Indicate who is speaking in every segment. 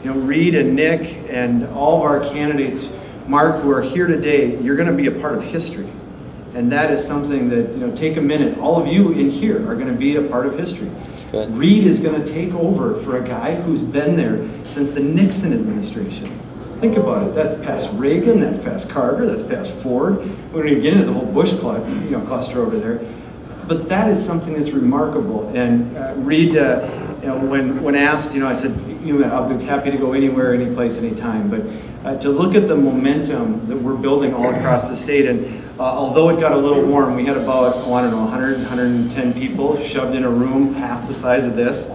Speaker 1: You know, Reid and Nick and all of our candidates, Mark, who are here today, you're going to be a part of history. And that is something that, you know, take a minute. All of you in here are going to be a part of history. Reid is going to take over for a guy who's been there since the Nixon administration. Think about it. That's past Reagan, that's past Carter, that's past Ford. We don't even get into the whole Bush cluster over there. But that is something that's remarkable. And Reid, you know, when asked, you know, I said, I'll be happy to go anywhere, any place, anytime. But to look at the momentum that we're building all across the state, and although it got a little warm, we had about, oh, I don't know, 100, 110 people shoved in a room half the size of this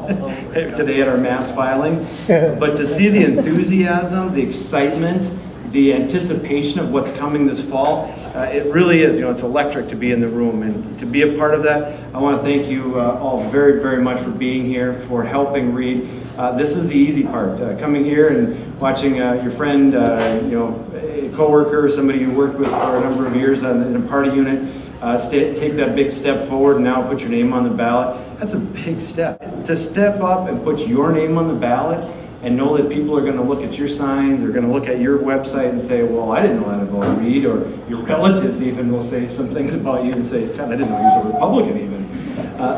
Speaker 1: today at our mass filing. But to see the enthusiasm, the excitement, the anticipation of what's coming this fall, it really is, you know, it's electric to be in the room. And to be a part of that, I want to thank you all very, very much for being here, for helping Reid. This is the easy part, coming here and watching your friend, you know, a coworker, somebody you worked with for a number of years in a party unit, take that big step forward and now put your name on the ballot. That's a big step. To step up and put your name on the ballot and know that people are going to look at your signs, they're going to look at your website and say, well, I didn't know that about Reid, or your relatives even will say some things about you and say, God, I didn't know he was a Republican even.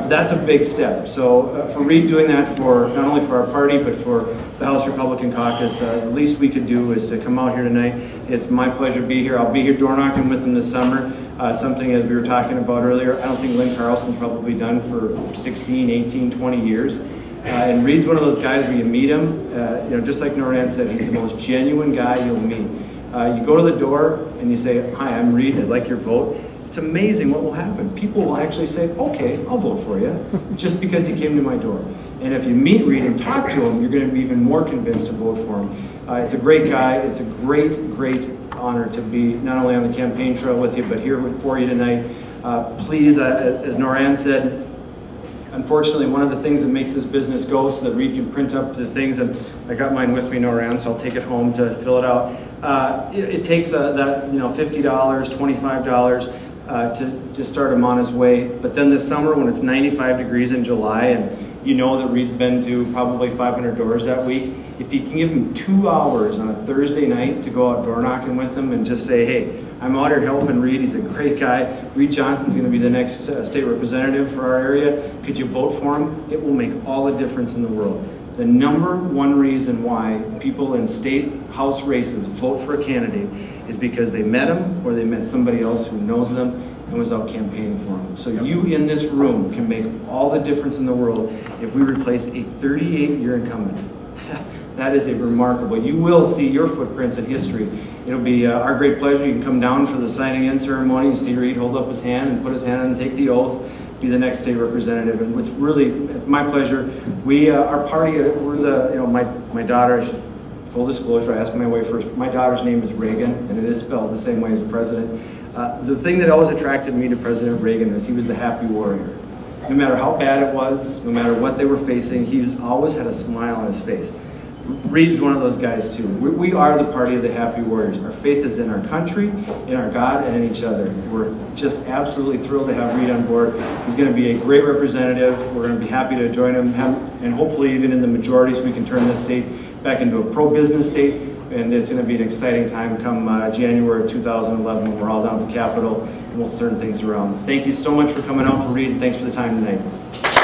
Speaker 1: That's a big step. So for Reid doing that, for not only for our party, but for the House Republican Caucus, the least we could do is to come out here tonight. It's my pleasure to be here. I'll be here door knocking with him this summer. Something, as we were talking about earlier, I don't think Lynn Carlson's probably done for 16, 18, 20 years. And Reid's one of those guys where you meet him, you know, just like Noran said, he's the most genuine guy you'll meet. You go to the door and you say, hi, I'm Reid, I'd like your vote. It's amazing what will happen. People will actually say, okay, I'll vote for you, just because he came to my door. And if you meet Reid and talk to him, you're going to be even more convinced to vote for him. It's a great guy. It's a great, great honor to be not only on the campaign trail with you, but here for you tonight. Please, as Noran said, unfortunately, one of the things that makes this business go so that Reid can print up the things, and I got mine with me, Noran, so I'll take it home to fill it out. It takes that, you know, $50, $25 to start him on his way. But then this summer, when it's 95 degrees in July, and you know that Reid's been to probably 500 doors that week, if you can give him 2 hours on a Thursday night to go out door knocking with him and just say, hey, I'm out here helping Reid, he's a great guy, Reid Johnson's going to be the next state representative for our area, could you vote for him? It will make all the difference in the world. The number one reason why people in state house races vote for a candidate is because they met him or they met somebody else who knows them and was out campaigning for him. So you in this room can make all the difference in the world if we replace a 38-year incumbent. That is a remarkable. You will see your footprints in history. It'll be our great pleasure. You can come down for the signing in ceremony. You see Reid hold up his hand and put his hand on and take the oath, be the next state representative. And it's my pleasure. We, our party, we're the, you know, my daughter, full disclosure, I asked my way first. My daughter's name is Reagan, and it is spelled the same way as the president. The thing that always attracted me to President Reagan is he was the happy warrior. No matter how bad it was, no matter what they were facing, he always had a smile on his face. Reid's one of those guys too. We are the party of the happy warriors. Our faith is in our country, in our God, and in each other. We're just absolutely thrilled to have Reid on board. He's going to be a great representative. We're going to be happy to join him, and hopefully even in the majority so we can turn this state back into a pro-business state. And it's going to be an exciting time come January of 2011 when we're all down at the Capitol and we'll turn things around. Thank you so much for coming out for Reid, and thanks for the time tonight.